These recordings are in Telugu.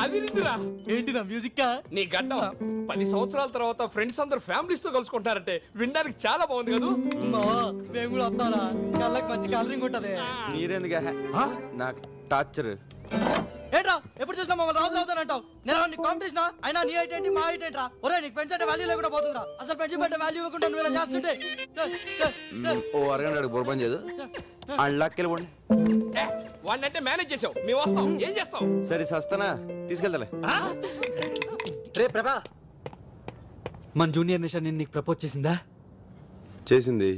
అది నిందిరా. ఏంటిరా మ్యూజిక్? నీ గడ్డం 10 సంవత్సరాల తర్వాత ఫ్రెండ్స్ అందరు ఫ్యామిలీస్ తో కలుసుకుంటారంటే వినడానికి చాలా బాగుంది కదా. మేము కూడా వస్తారా? కళ్ళకి మంచి కలరింగ్ ఉంటది. మీరెందుగా నాకు టార్చర్ ఏంట్రా ఎప్పుడు చూసినా మమ్మల్ని రాజు అవుతానంటావు? నేను కాంపిటీషన్ అయినా నీ హైట్ ఏంటి మా హైట్ ఏంట్రా? ఒరే నీకు ఫ్రెండ్స్ అంటే వాల్యూ లేకుండా పోతుందిరా. అసలు ఫ్రెండ్షిప్ అంటే వాల్యూ ఇవ్వకుండా నువ్వు ఇలా చేస్తుంటే ఓ అరగంట బుర్రపని చేయదు అళ్ళకెళ్ళిపోండి. వాడినంటే మేనేజ్ చేసావు, మేము వస్తాం. ఏం చేస్తాం? సరే సస్తానా తీసుకెళ్తాలే. రే ప్రభా, మన జూనియర్ నిషా నేను నీకు ప్రపోజ్ చేసిందా? చేసింది.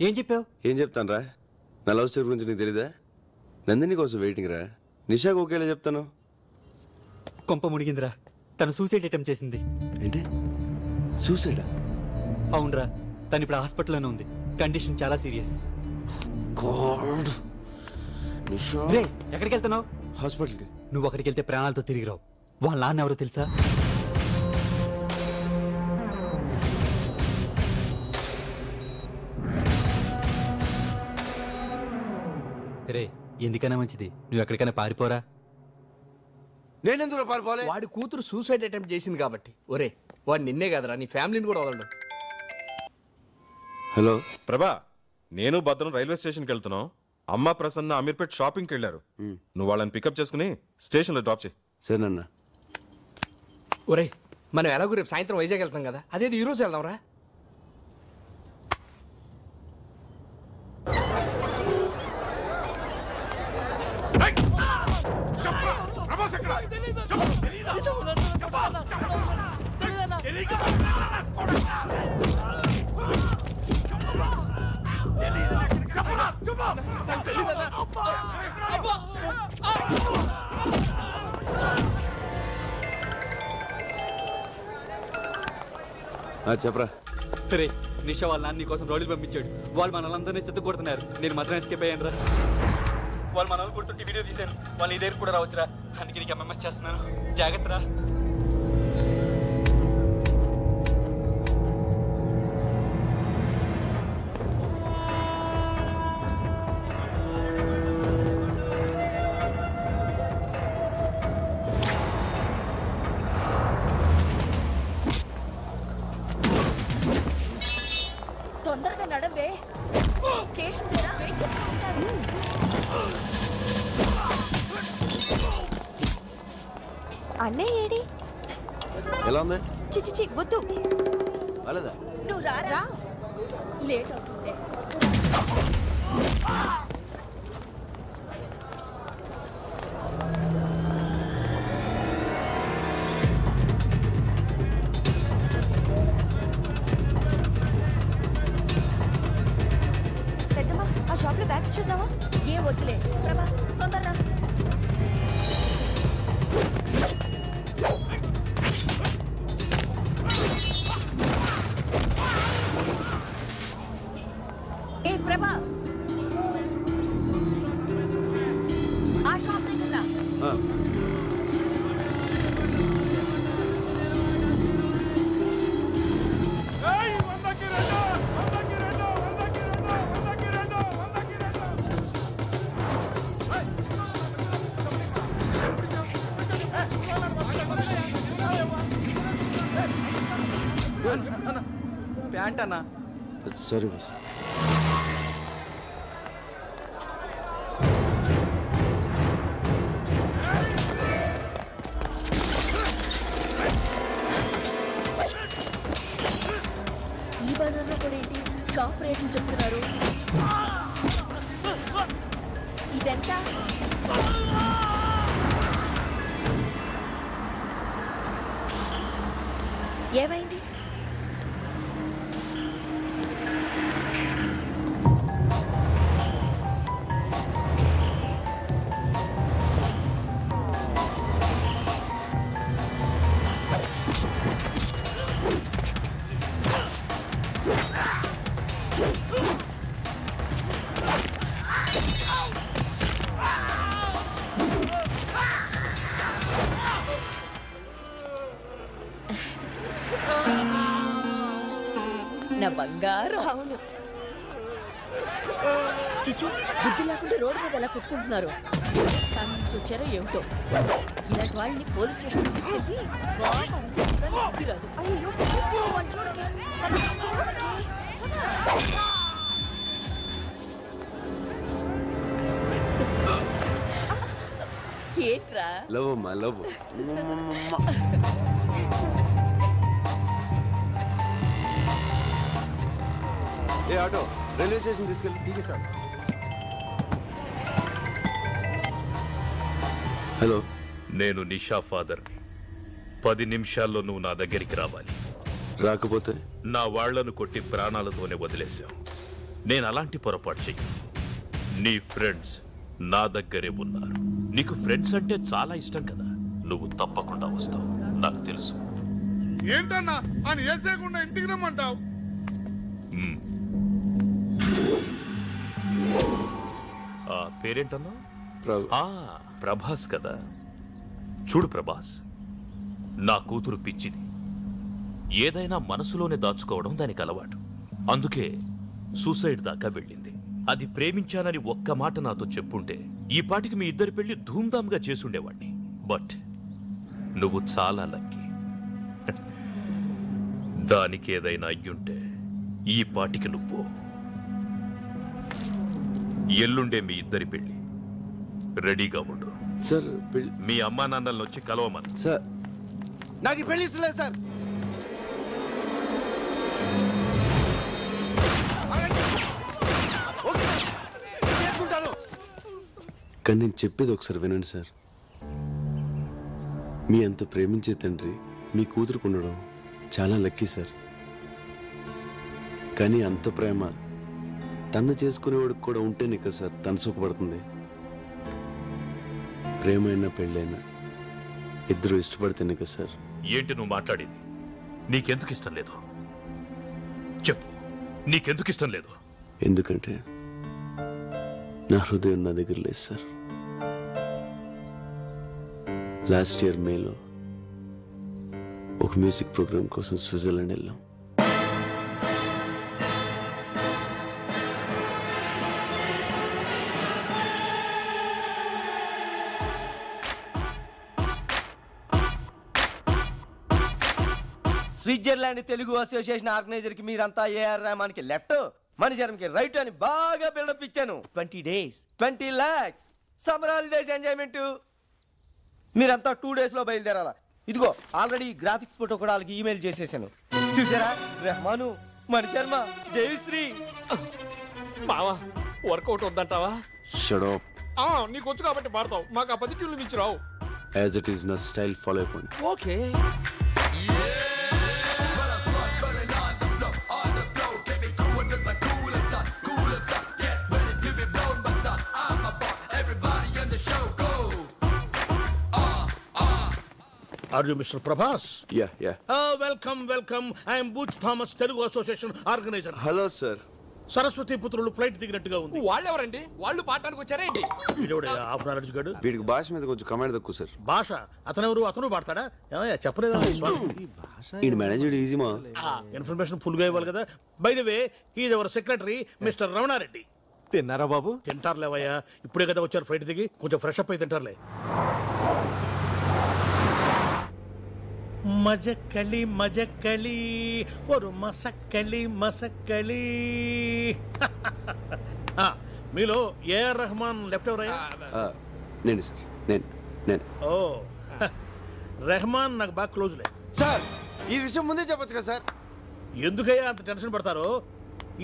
ఏం చెప్పావు? ఏం చెప్తాను రా? నా లవ్ స్టోరీ గురించి నీకు తెలీదా? నందిని కోసం వెయిటింగ్ రా. నిషాకు ఒకేలా చెప్తాను. కొంప మునిగిందిరా, తను సూసైడ్ అటెంప్ట్ చేసింది. ఏంటి సూసైడా? అవునరా, తను ఇప్పుడు హాస్పిటల్లోనే ఉంది. కండిషన్ చాలా సీరియస్. రే ఎక్కడికి వెళ్తున్నావు? హాస్పిటల్కి. నువ్వు అక్కడికి వెళ్తే ప్రాణాలతో తిరిగి రావు. వాళ్ళ నాన్న ఎవరో తెలుసా? రే ఎందుకైనా మంచిది నువ్వు ఎక్కడికైనా పారిపోరా. నేనెందుకు పారిపోలే? వాడి కూతురు సూసైడ్ అటెంప్ట్ చేసింది కాబట్టి. ఒరే వాడు నిన్నే కదరా, నీ ఫ్యామిలీని కూడా వదలడు. హలో ప్రభా, నేను భద్రం రైల్వే స్టేషన్కి వెళ్తున్నాం. అమ్మ ప్రసన్న అమీర్పేట్ షాపింగ్కి వెళ్ళారు. నువ్వు వాళ్ళని పికప్ చేసుకుని స్టేషన్లో డ్రాప్ చేయి. సరేనన్న. ఒరే మనం ఎలాగో రేపు సాయంత్రం వైజాగ్ వెళ్తాం కదా, అదేది ఈ రోజు వెళ్దాంరా. చెప్పరా. రే నిషా వాళ్ళ నాన్న నీ కోసం రౌడీలు పంపించాడు. వాళ్ళు మనల్ని చెత్త కొడుతున్నారు. నేను మాత్రం ఎస్కేప్ అయ్యాను రా. వాళ్ళు మనల్ని కొడుతుంటే వీడియో తీశాను. వాళ్ళు నీ దగ్గర కూడా రావచ్చురా. అందుకే నీకు ఎంఎంఎస్ చేస్తున్నాను. జాగ్రత్త రా. తొందరగా నడవే, స్టేషన్ దగ్గర వెయిట్ చేస్తూ ఉంటారు. అన్నయ్య ఏడి? ఎలా ఉంది? చిచి వద్దు. అలాదా? నువ్వు రా, లేట్ అవుతుంది. పెద్దమ్మా ఆ షాప్ లో బ్యాగ్స్ చూద్దామా? ఏ వద్దులే ప్రభా, తొందరగా. ఏ ప్రభా, ఆ షాప్ దగ్గర రా. ప్యాంట్ అన్నా. సరే బస్. ఈ బజార్లో కూడా ఏంటి షాప్ రేట్లు చెప్తున్నారు? ఇదెంత? ఏమైంది? నా బంగారం. అవును. చిచి బుద్ధి లేకుండా రోడ్డు మీద ఎలా కొట్టుకుంటున్నారు. ఫ్యామిలీ నుంచి వచ్చారో ఏమిటో. ఇలాంటి వాళ్ళని పోలీస్ స్టేషన్ తీసుకెళ్ళి బాగా బుద్ధి రాదు. అయ్యో వాళ్ళు చూడకే చూడకే. ఏంట్రా లవ్ అమ్మా లవ్. ఏ ఆటో రైల్వే స్టేషన్ తీసుకెళ్ళి. సార్ హలో, నేను నిషా ఫాదర్. 10 నిమిషాల్లో నువ్వు నా దగ్గరికి రావాలి. రాకపోతే నా వాళ్లను కొట్టి ప్రాణాలతోనే వదిలేశావు. నేను అలాంటి పొరపాటు చెయ్యి. నీ ఫ్రెండ్స్ నా దగ్గరే ఉన్నారు. నీకు ఫ్రెండ్స్ అంటే చాలా ఇష్టం కదా. నువ్వు తప్పకుండా వస్తావు, నాకు తెలుసు. ఏంటన్నా అని వేసేయకుండా ఇంటికి రమ్మంటావు? ఆ పేరేంటన్నా? ప్రభు. ప్రభాస్ కదా. చూడు ప్రభాస్, నా కూతురు పిచ్చిది. ఏదైనా మనసులోనే దాచుకోవడం దానికి అలవాటు. అందుకే సూసైడ్ దాకా వెళ్ళింది. అది ప్రేమించానని ఒక్క మాట నాతో చెప్పుంటే ఈ పాటికి మీ ఇద్దరి పెళ్లి ధూమ్ధామ్గా చేసుండేవాణ్ణి. బట్ నువ్వు చాలా లక్కీ. దానికి ఏదైనా అయ్యుంటే ఈ పాటికి నువ్వు. ఎల్లుండే మీ ఇద్దరి పెళ్లి. రెడీగా ఉండు. సార్ మీ అమ్మా నాన్నలను వచ్చి కలవమని. సార్ నాకు ఈ పెళ్లి ఇష్టం లేదు సార్. కానీ నేను చెప్పేది ఒకసారి వినండి సార్. మీ అంత ప్రేమించే తండ్రి మీ కూతురుకు ఉండడం చాలా లక్కీ సార్. కానీ అంత ప్రేమ తను చేసుకునేవాడికి కూడా ఉంటేనే కదా సార్ తను సుఖపడుతుంది. ప్రేమైనా పెళ్ళైనా ఇద్దరు ఇష్టపడితేనే కదా సార్. ఏంటి నువ్వు మాట్లాడేది? నీకెందుకు ఇష్టం లేదు చెప్పు. నీకెందుకు ఇష్టం లేదు? ఎందుకంటే నా హృదయం నా దగ్గర లేదు సార్. లాస్ట్ ఇయర్ మేలో ఒక మ్యూజిక్ ప్రోగ్రామ్ కోసం స్విట్జర్లాండ్ వెళ్ళాం. స్విట్జర్లాండ్ తెలుగు అసోసియేషన్ ఆర్గనైజర్ కి మీరంతా ఏఆర్ రెహమాన్ కి లెఫ్ట్, మణిశరం కి రైట్ అని బాగా బిల్డప్ ఇచ్చాను. 20 days 20 lakhs summer holidays enjoyment. మీరంతా 2 days లో బయలుదేరాలా. ఇదిగో ఆల్రెడీ గ్రాఫిక్స్ ఫోటో కూడా వాళ్ళకి ఈమెయిల్ చేసేసాను. చూసారా? రెహమాను, మణిశర్మ, దేవిశ్రీ. మావా వర్కౌట్ వద్దంటావా? Shut up. నీకు వచ్చు కాబట్టి పాడతావు, మాకు ఆ 10 ట్యూన్లు మించి రావు. యాజ్ ఇట్ ఈస్ నా స్టైల్ ఫాలో అయిపోండి. Okay. Are you Mr. Prabhas? Yeah. Welcome. I am Butch Thomas, Telugu Association organizer. Hello sir. Saraswati పుత్రులు ఫ్లైట్ దిగినట్టుగా ఉంది. వాళ్ళు ఎవరండి? వాళ్ళు పాడటానికి వచ్చారేంటి? హాఫ్ నాలెడ్జ్ గడు. వీడికి భాష మీద కొంచెం కమాండ్ తక్కువ సార్. భాష అతను పాడతాడా? చెప్పలేదా? ఈ మేనేజర్ ఈజీ మా. ఇన్ఫర్మేషన్ ఫుల్ గా ఇవ్వాలి కదా. By the way, he is our secretary mister Ramana Reddy. తిన్నారా బాబు? తింటారులేవయ్యా, ఇప్పుడే కదా వచ్చారు ఫ్లైట్ దిగి, కొంచెం ఫ్రెష్ అప్ అయి తింటారులే. మజక్కలి ఒరు మసక్కలి. మీలో ఏఆర్ రెహమాన్ లెఫ్ట్ ఎవరయ్యా? నేను సార్, నేను. ఓ రెహమాన్ నాకు బాగా క్లోజ్లే. సార్ ఈ విషయం ముందే చెప్పొచ్చు కదా సార్. ఎందుకయ్యా అంత టెన్షన్ పడతారో?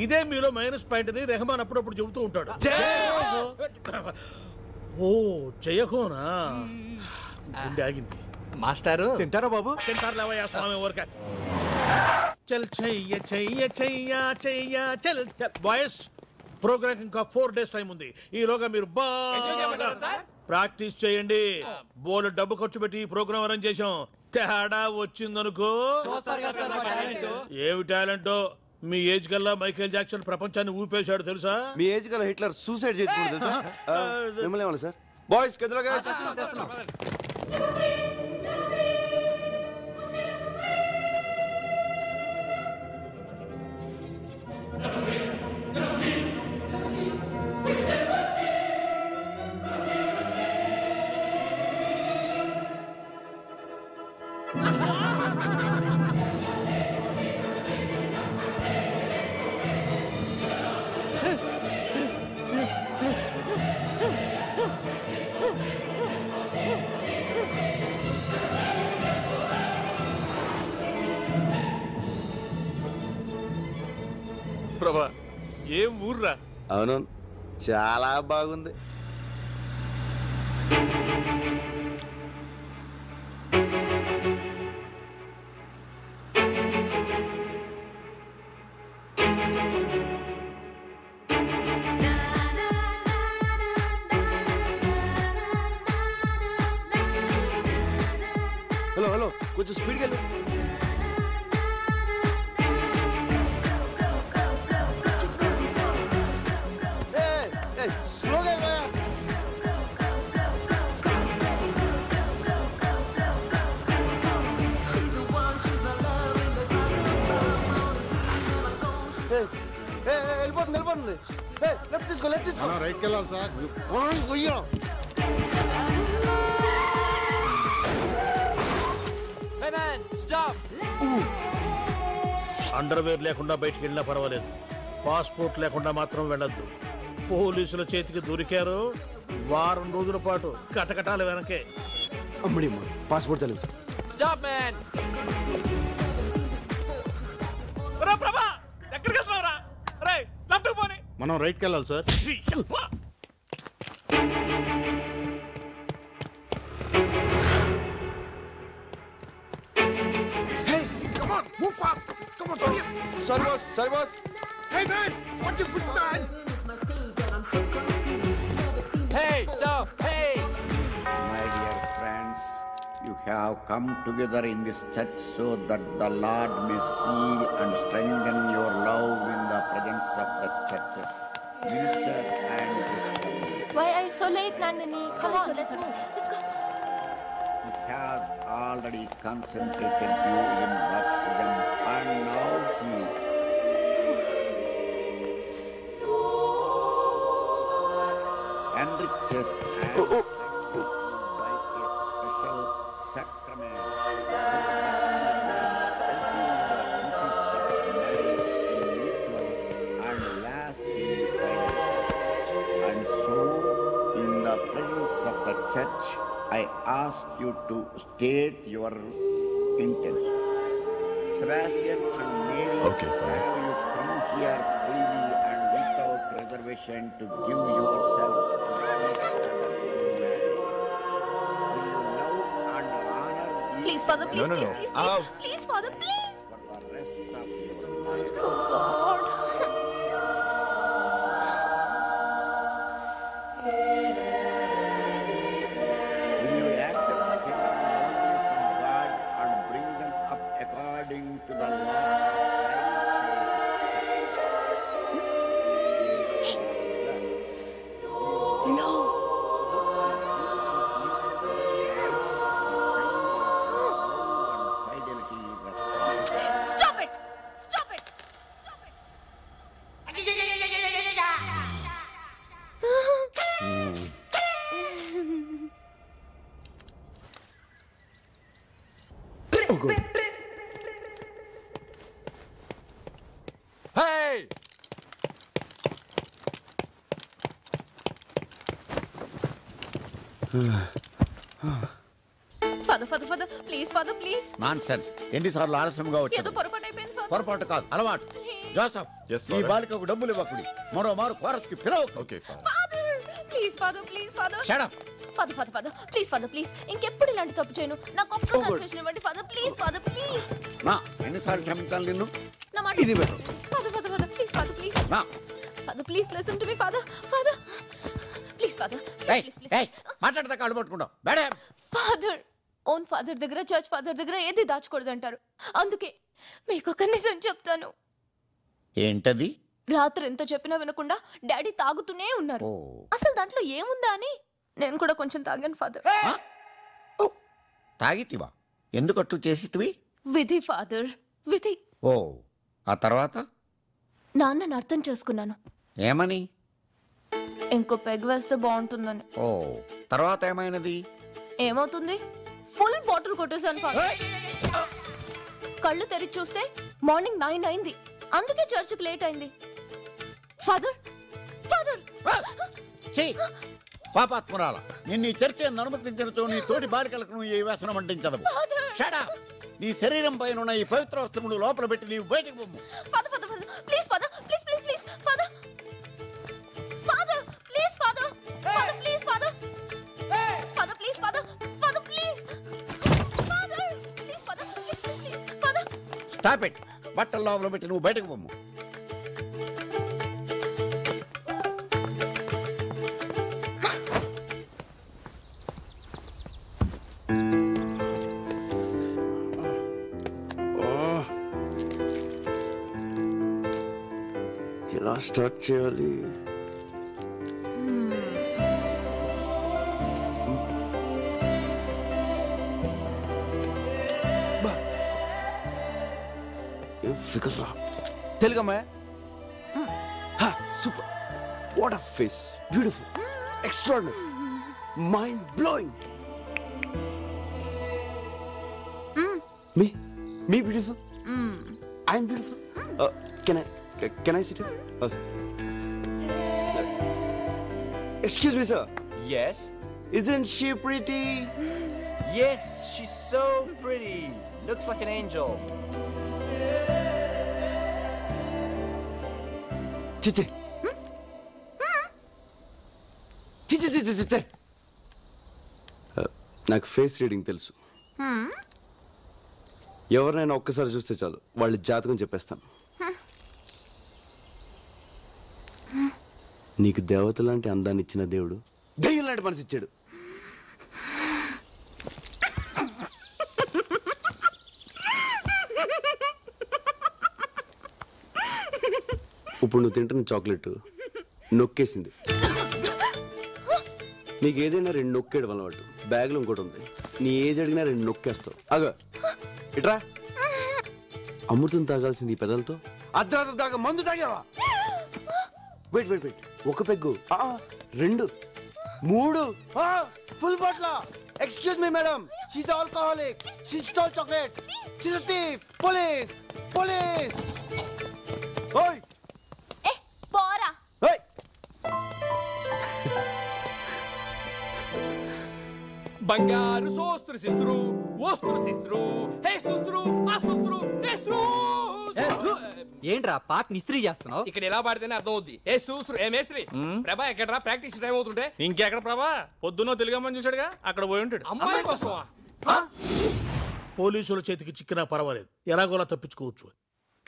ఇదే మీలో మైనస్ పాయింట్ అని రెహమాన్ అప్పుడప్పుడు చెబుతూ ఉంటాడు. ఓ జయహోనా? గుండె ఆగింది. మాస్టారు తింటారా బాబు? తింటారులేవయ్యా స్వామి ఊరిక. చల్ చల్ బాయ్స్, ప్రోగ్రామ్ ఇంకా 4 days టైం ఉంది. ఈలోగా మీరు బాగా ప్రాక్టీస్ చేయండి. బోలు డబ్బు ఖర్చు పెట్టి ఈ ప్రోగ్రామ్ అరేంజ్ చేశాం. తేడా వచ్చిందనుకో. ఏమి టాలెంటో. మీ ఏజ్ కల్లా మైకేల్ జాక్సన్ ప్రపంచాన్ని ఊపేశాడు తెలుసా? మీ ఏజ్ కల్లా హిట్లర్ సూసైడ్ చేసుకుంటు తెలుసా? మిమ్మల్ని ఏమన్నా సార్? బాయ్స్ గదిలోగా ప్రభా ఏం ఊర్రా? అవును, చాలా బాగుంది. హలో హలో, కొంచెం స్పీడ్గా వెళ్ళు. స్లోగా వెళ్ళవా? వెళ్ళిపోతుంది వెళ్ళిపోతుంది. లెఫ్ట్ తీసుకో లెఫ్ట్ తీసుకో. రైట్కి వెళ్ళాలి సార్. అండర్వేర్ లేకుండా బయటికి వెళ్ళినా పర్వాలేదు, పాస్పోర్ట్ లేకుండా మాత్రం వెళ్ళొద్దు. పోలీసుల చేతికి దొరికారు, వారం రోజుల పాటు కటకటాల వెనకే. అమ్మడి పాస్పోర్ట్ తెలియదు. Stop man. రా ప్రభా, ఎక్కడికి వెళ్తున్నావురా? రే లెఫ్ట్ పోనీ. మనం రైట్కి వెళ్ళాలి sir. Move fast. Come on, hurry up. Sorry boss, sorry boss. Hey man, watch your foot, man. Hey, stop. Hey. My dear friends, you have come together in this church so that the Lord may seal and strengthen your love in the presence of the churches, minister and his family. Why are you so late, Nandini? Come on, let's move. Let's go. He has already concentrated you in baptism and now he enriches and strengthens you by a special sacrament so that you can mutual and lasting friendship. And so, in the presence of the church, I ask you to state your intentions. Sebastian and Mary, have you come here freely and without reservation to give yourselves to each other in marriage? Will you love and honor each Please, Father, please, No, no, please, no. please, please, please, Father, please. for the rest of your life? God. Will you accept children only from God and bring them up according to the law of Christ? No. Stop it! Stop it! Stop it! Hey. Father, Father, Father, please, Father, please. Nonsense. ఎన్నిసార్లు ఆలస్యంగా ఏదో వచ్చాడు? పొరపాటు అయిపోయింది, Father. పొరపాటు కాదు, అలవాటు. జోసఫ్, Yes, ఈ Father. బాలికకు డబ్బులు ఇవ్వకుడి. మరో మారు కోరస్ కి పిలవకు. Okay father. Father, please, Father, please, Father. Shut up. Father, Father, Father, please, Father, please. ఇంకెప్పుడు ఇలాంటి తప్పు చేయను. నాకు ఒక్క కన్ఫెషన్ ఇవ్వండి, Father, please, Father, please. నా ఎన్నిసార్లు క్షమించాలి నిన్ను? నా మాట ఇది better. Father, Father, Father, please, Father, please. నా Father, please listen to me, Father. Father, please, Father, ఏయ్, please, please, ఏయ్, మాట్లాడితే కాళ్ళు పట్టుకుంటావు. బేడే. Father, ఓన్ ఫాదర్ దగ్గర చర్చ్ ఫాదర్ దగ్గర ఏది దాచకూడదంటారు. అందుకే మీకు ఒక నిజం చెప్తాను. ఏంటది? రాత్రి ఎంత చెప్పినా వినకుండా డాడీ తాగుతూనే ఉన్నారు. అసలు దాంట్లో ఏముందా అని నేను కూడా కొంచెం తాగాను ఫాదర్. తాగితివా? ఎందుకట్టు చేసితివి? విధి ఫాదర్, విధి. ఓ, ఆ తర్వాత? నాన్నని అర్థం చేసుకున్నాను. ఏమని? ఇంకో పెగ్ వేస్తే బాగుంటుందని. ఓ, తర్వాత ఏమైనది? ఏమవుతుంది? ఫుల్ బాటిల్ కొట్టేశాను ఫాదర్. కళ్ళు తెరిచి చూస్తే మార్నింగ్ 9 అయింది. అందుకే చర్చికి లేట్ అయింది. ఫాదర్, ఫాదర్, పాపాత్మురాల, నిన్ను ఈ చర్చ అనుమతించడంతో నీ తోటి బాలికలకు నువ్వు ఈ వ్యసనం అంటించదు. షడా, నీ శరీరం పైన ఉన్న ఈ పవిత్ర వస్త్రములు లోపల పెట్టి నీవు బయటకు పొమ్ము. Father, father, please father, please, please, stop it. బట్టల లోపల పెట్టి నువ్వు బయటకు పొమ్ము. ఎలా స్టార్ట్ చేయాలి? ఫిగర్ రా. తెలుగమ్మా. Super. What a face. Beautiful. Extraordinary. Mind blowing. Me beautiful? I'm beautiful? Can I sit here? Excuse me, sir. Yes. Isn't she pretty? Yes, she's so pretty. Looks like an angel. Chichi. Chichi. నాకు ఫేస్ రీడింగ్ తెలుసు. ఎవరినైనా ఒక్కసారి చూస్తే చాలు వాళ్ళ జాతకం చెప్పేస్తాను. నీకు దేవత లాంటి అందాన్ని ఇచ్చిన దేవుడు దెయ్యం లాంటి మనసు ఇచ్చాడు. ఇప్పుడు నువ్వు తింటున్న చాక్లెట్ నొక్కేసింది. నీకు ఏదైనా 2 నొక్కేయడం అలవాటు. బ్యాగ్లో ఇంకోటి ఉంది. నీ ఏజ్ అడిగినా 2 నొక్కేస్తావు. అగో ఇట్రా. అమృతం తాగాల్సిన నీ పెదలతో అర్ధరాత్రి దాకా మందు తాగావా? వెయిట్. ఒక peg, 2, 3, full bottle. Excuse me madam, she's alcoholic. She stall chocolates. She's a thief. Police. ఓయ్ ఏ పోరా. ఓయ్. బంగారు సోస్త్రు సిస్త్రు ఓస్త్రు సిస్త్రు హే సుస్త్రు ఆ సుస్త్రు హే ఏంట్రా పాట ఇస్త్రీ చేస్తున్నావు? ఇక్కడ ఎలా పాడితేనే అర్థం అవుద్ది. ఏ సుస్త్రు ఏ మేస్త్రి. ప్రభా ఎక్కడరా ప్రాక్టీస్ టైం అవుతుంటే? ఇంకెక్కడ ప్రభా? పొద్దున్నో తెలుగమ్మని చూశాడుగా, అక్కడ పోయి ఉంటాడు. అమ్మాయి కోసమా? పోలీసుల చేతికి చిక్కినా పర్వాలేదు, ఎలాగోలా తప్పించుకోవచ్చు.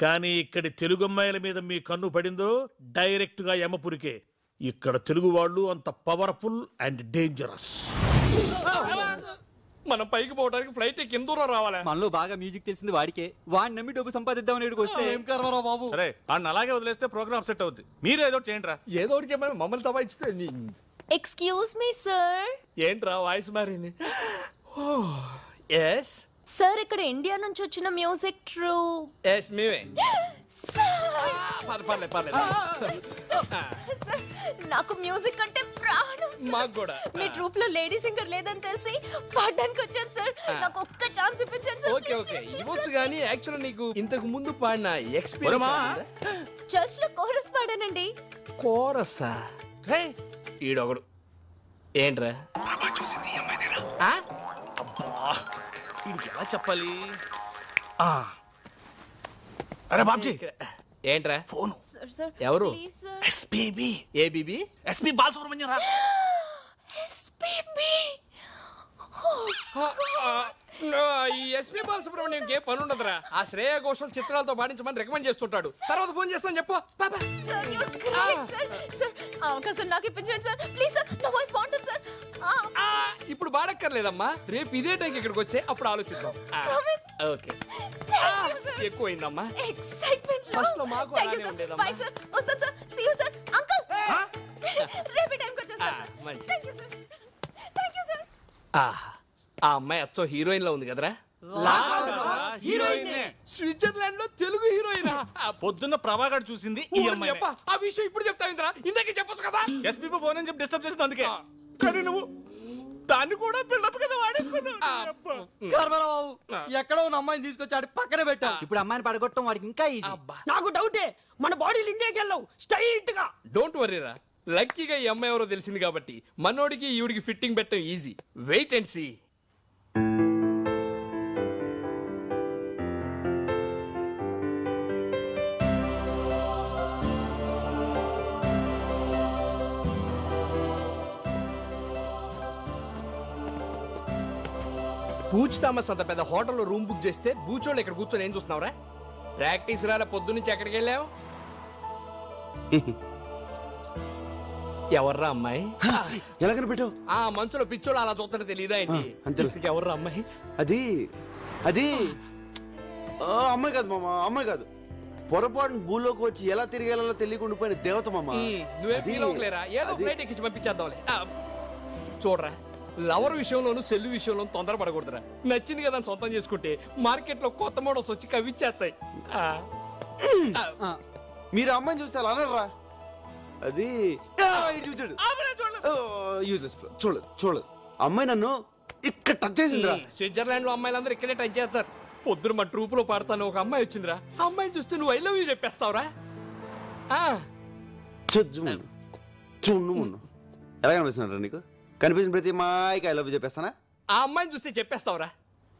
కానీ ఇక్కడి తెలుగు అమ్మాయిల మీద మీ కన్ను పడిందో డైరెక్ట్ గా యమపురికే. ఇక్కడ తెలుగు వాళ్ళు అంత పవర్ఫుల్ అండ్ డేంజరస్. మనం పైకి పోవడానికి ఫ్లైట్ కింద దూరం రావాలా? మనలో బాగా మ్యూజిక్ తెలిసింది వాడికే. వాడిని నమ్మి డబ్బు సంపాదిద్దామని వస్తే ఏం కర్మరా బాబు. అరే వాడిని అలాగే వదిలేస్తే ప్రోగ్రామ్ సెట్ అవుద్ది. మీరు ఏదో చేయండి రా. ఏదో ఒకటి చెప్పండి, మమ్మల్ని తబాయిస్తే. Excuse me sir. ఏంట్రా వాయిస్ మారింది? ఎస్ సార్, ఇక్కడ ఇండియా నుంచి వచ్చిన మ్యూజిక్ ట్రూ. ఎస్ మేమే. పర్లేదు. నాకు మ్యూజిక్ అంటే ప్రాణం. మాకు కూడా. మీ ట్రూప్ లో లేడీ సింగర్ లేదని తెలిసి పాడడానికి వచ్చాను సార్. నాకు ఒక్క ఛాన్స్ ఇప్పించండి సార్. ఓకే ఇవ్వచ్చు. కానీ యాక్చువల్ నీకు ఇంతకు ముందు పాడిన ఎక్స్పీరియన్స్? చర్చ్ లో కోరస్ పాడానండి. కోరసా? ఈడొకడు ఏంట్రా ఎలా చెప్పాలి? అరే బాబ్జీ, ఏంట్రా ఫోన్. ఎవరు? ఎస్పీబీ. ఏబీబీ? ఎస్పీ బాలసుబ్రహ్మణ్యం రా. ఎస్పీబీ. ఈ ఎస్పీ బాలసుబ్రహ్మణ్యం ఏ పని ఉండదురా. ఆ శ్రేయ ఘోషల్ చిత్రాలతో పాటించమని రికమెండ్ చేస్తుంటాడు. తర్వాత ఫోన్ చేస్తాను చెప్పు. అవకాశం నాకు ఇప్పించండి సార్ ప్లీజ్ సార్. నా వాయిస్ బాగుంటుంది సార్. ఇప్పుడు బాడక్కర్లేదమ్మా, రేపు ఇదే టైంకి ఇక్కడికి వచ్చే అప్పుడు ఆలోచిద్దాం. ఓకే. ఎక్కువైందమ్మా. ఎక్సైట్మెంట్ ఫస్ట్ లో మాకు అలానే ఉండేదమ్మా. Bye sir. వస్తాను sir. See you sir. Uncle రేపు టైంకి వచ్చేస్తాను సార్. మంచి. Thank you sir. ఆ అమ్మాయి అచ్చో హీరోయిన్ లో ఉంది కదరా? స్విట్జర్లాండ్ లో తెలుగు హీరోయినా? పొద్దున్న ప్రభాకర్ చూసింది ఈ అమ్మాయి. ఆ విషయం ఇప్పుడు చెప్తావిందిరా, ఇందాకే చెప్పొచ్చు కదా. ఎస్పీబీ ఫోన్ అని చెప్పి డిస్టర్బ్ చేసింది అందుకే. కానీ నువ్వు దాన్ని కూడా బిల్డప్ కదా వాడేసుకున్నావు. ఎక్కడో ఉన్న అమ్మాయిని తీసుకొచ్చి పక్కన పెట్టా. ఇప్పుడు అమ్మాయిని పడగొట్టడం వాడికి ఇంకా ఈజీ. నాకు డౌటే, మన బాడీలు ఇండియాకి వెళ్ళవు స్ట్రైట్ గా. డోంట్ వరీరా, లక్కీగా ఈ అమ్మాయి ఎవరో తెలిసింది కాబట్టి మనోడికి ఈవిడికి ఫిట్టింగ్ పెట్టడం ఈజీ. Wait and see. పూచ్ థామస్ అంత పెద్ద హోటల్లో రూమ్ బుక్ చేస్తే బూచోళ్ళు ఇక్కడ కూర్చొని ఏం చూస్తున్నావురా? ప్రాక్టీస్ రాలే పొద్దు నుంచి ఎక్కడికి వెళ్ళావు? ఎవర్రా అమ్మాయి? ఎలా కనిపెట్టావు? ఆ మంచులో పిచ్చోళ్ళు అలా చూస్తుంటే తెలియదా ఏంటి? అంతే. ఎవర్రా అమ్మాయి? అది అది అమ్మాయి కాదు మామ, అమ్మాయి కాదు. పొరపాటున భూలోకి వచ్చి ఎలా తిరిగేలా తెలియకుండా పోయిన దేవత మామ. నువ్వే అది- ఫీల్ అవ్వలేరా? ఏదో అది- ఫ్లైట్ ఎక్కించి పంపించేద్దాంలే. చూడరా, లవర్ విషయంలోను సెల్లు విషయంలోను తొందరపడకూడదురా. నచ్చింది కదా అని సొంతం చేసుకుంటే మార్కెట్ లో కొత్త మోడల్స్ వచ్చి కవిచ్చేస్తాయి. మీరు అమ్మాయిని చూస్తే అలా అనరా? అది చూసాడు చూడలేదు చూడలేదు. అమ్మాయి నన్ను ఇక్కడ టచ్ చేసిందిరా. స్విట్జర్లాండ్ లో అమ్మాయిలందరూ ఇక్కడే టచ్ చేస్తారు. పొద్దున మా ట్రూప్ లో పాడతాను ఒక అమ్మాయి వచ్చిందిరా. ఆ అమ్మాయిని చూస్తే నువ్వు ఐ లవ్ యూ చెప్పేస్తావురా. చూడు ఎలా కనిపిస్తున్నారా నీకు? కనిపించిన ప్రతి అమ్మాయికి ఐ లవ్ యూ చెప్పేస్తానా? ఆ అమ్మాయిని చూస్తే చెప్పేస్తావురా?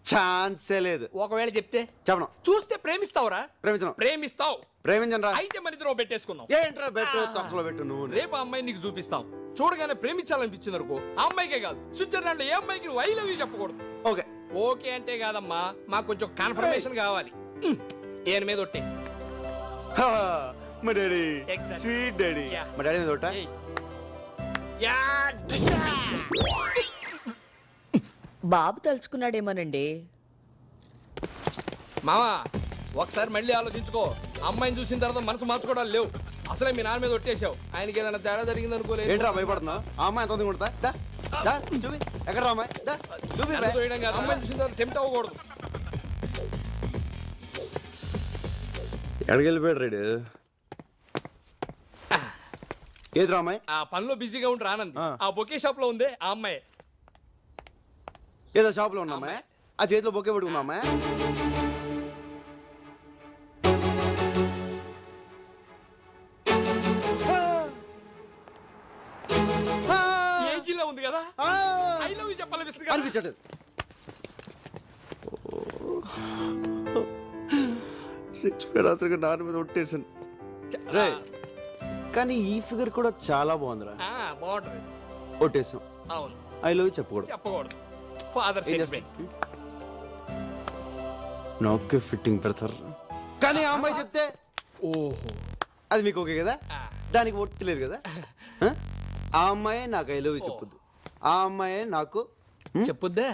ఛాన్సే లేదు. ఒకవేళ చెప్తే చెప్పను. చూస్తే ప్రేమిస్తావురా? ప్రేమించను. ప్రేమిస్తావు. ప్రేమించను రా. అయితే మన ఇద్దరం పెట్టేసుకుందాం. ఏంట్రా బెట్టు తొక్కలో పెట్టు నువ్వు. రేపు ఆ అమ్మాయిని నీకు చూపిస్తాం. చూడగానే ప్రేమించాలనిపించింది అనుకో, ఆ అమ్మాయికే కాదు స్విట్జర్లాండ్ లో ఏ అమ్మాయికి నువ్వు ఐ లవ్ యూ చెప్పకూడదు. ఓకే ఓకే అంటే కాదమ్మా, మాకు కొంచెం కన్ఫర్మేషన్ కావాలి. ఏన్ మీద ఒట్టే. మా daddy Exactly. Sweet daddy. Yeah. మా డాడీ మీద ఒకటా? బాబు తలుచుకున్నాడేమోనండి. మామా ఒకసారి మళ్ళీ ఆలోచించుకో. అమ్మాయిని చూసిన తర్వాత మనసు మార్చుకోవడాలు లేవు. అసలే మీ నాన్న మీద ఒట్టేసావు. ఆయనకి ఏదైనా తేడా జరిగింది అనుకోలేదు. ఏంట్రా భయపడుతున్నావు? ఆ అమ్మాయి ఎంత కొడతా చూపి. ఎక్కడ అమ్మాయి చూపి. అమ్మాయిని చూసిన తర్వాత టెంప్ట్ అవ్వకూడదు. ఎక్కడికి వెళ్ళిపోయాడు రేడు? ఏదిరా అమ్మాయి? ఆ పనిలో బిజీగా ఉంటే ఆనంద్. ఆ బొకే షాప్ లో ఉంది ఆ అమ్మాయి. ఏదో షాప్ లో ఉన్నా అమ్మాయి? ఆ చేతిలో బొకే పట్టుకున్నా అమ్మాయి? ఏజీలో ఉంది కదా, ఐ లవ్ యూ చెప్పాలనిపిస్తుంది కదా. అనిపించట్లేదు. అసలు నాన్న మీద ఒట్టేసాను. కానీ ఈ ఫిగర్ కూడా చాలా బాగుందిరా. బాగుంటది. ఒట్టేసాం. అవును, ఐ లవ్ యూ చెప్పకూడదు. చెప్పకూడదు. Father sentiment. నాకే ఫిట్టింగ్ పెడతారు. కానీ ఆ అమ్మాయి చెప్తే ఓహో అది మీకు ఓకే కదా? దానికి ఒట్టలేదు కదా? ఆ అమ్మాయి నాకు ఐ లవ్ యూ చెప్పొద్దు. ఆ అమ్మాయి నాకు చెప్పొద్దా?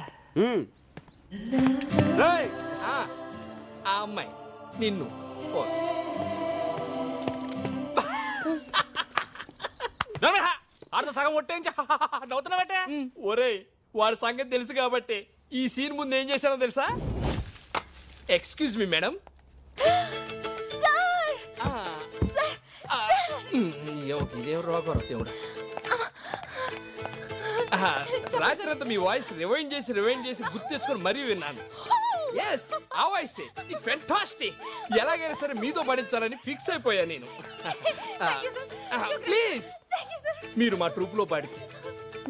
రేయ్! ఆ అమ్మాయి నిన్ను అర్థం సగం ఒట్టేంచి నవ్వుతున్నావటే. ఒరేయ్, వాడి సంగతి తెలుసు కాబట్టి ఈ సీన్ ముందు ఏం చేశానో తెలుసా? Excuse me madam. ఇదేం రోగం దేవుడు. రాత్రి అంతా మీ వాయిస్ రివైండ్ చేసి గుర్తు తెచ్చుకొని మరీ విన్నాను. ఎస్, ఆ వాయిస్ ఫెంటాస్టిక్. ఎలాగైనా సరే మీతో పడించాలని ఫిక్స్ అయిపోయా నేను. ప్లీజ్, మీరు మా ట్రూప్ లో పాడితే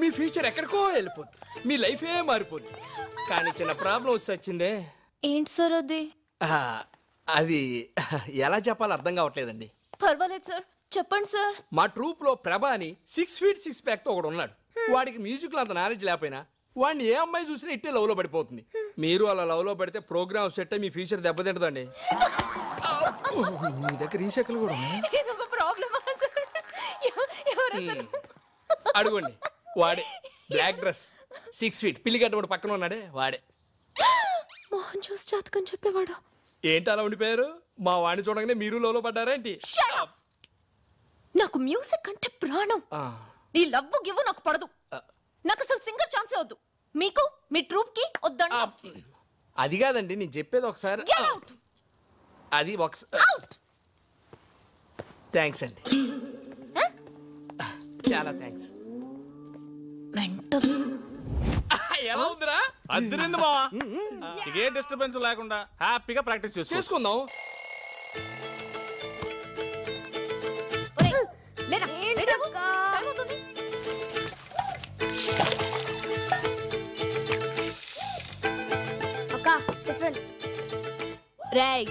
మీ ఫ్యూచర్ ఎక్కడికో వెళ్ళిపోద్ది. మీ లైఫ్ ఏ మారిపోద్ది. కానీ చిన్న ప్రాబ్లం వచ్చి వచ్చిందే. ఏంటి సార్ అది? అది ఎలా చెప్పాలో అర్థం కావట్లేదండి. పర్వాలేదు సార్, చెప్పండి సార్. మా ట్రూప్ లో ప్రభా అని 6 feet 6 pack తో ఒకడు ఉన్నాడు. వాడికి మ్యూజిక్ లో అంత నాలెడ్జ్ లేకపోయినా వాడిని ఏ అమ్మాయి చూసినా ఇట్టే లవ్ లో పడిపోతుంది. మీరు అలా లవ్ లో పడితే ప్రోగ్రామ్ సెట్ మీ ఫ్యూచర్ దెబ్బతింటదండి. మీ దగ్గర ఈ సెకలు కూడా అడుగుండి. వాడే బ్లాక్ డ్రెస్ 6 feet పిల్లి గడ్డ పక్కన ఉన్నాడే వాడే. మోహన్ చూసి జాతకం చెప్పేవాడు. ఏంటి అలా ఉండిపోయారు? మా వాడిని చూడగానే మీరు లోలో పడ్డారేంటి? నాకు మ్యూజిక్ అంటే ప్రాణం. నీ లవ్ గివ్ నాకు పడదు. నాకు అసలు సింగర్ ఛాన్సే వద్దు. మీకు మీ ట్రూప్ కి వద్దండి. అది కాదండి, నేను చెప్పేది ఒకసారి. అది ఒకసారి. థ్యాంక్స్ అండి, చాలా థ్యాంక్స్. ఎలా ఉందిరా? అద్దరింది మావా. ఏ డిస్టర్బెన్స్ లేకుండా హ్యాపీగా ప్రాక్టీస్ చేసుకుందాం. రేయ్,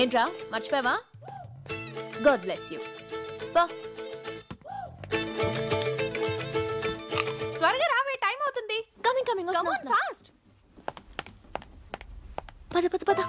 ఏంట్రా మర్చిపోయావా? God bless you. త్వరగా రావే, టైం అవుతుంది. Coming come on fast. పద పద పద.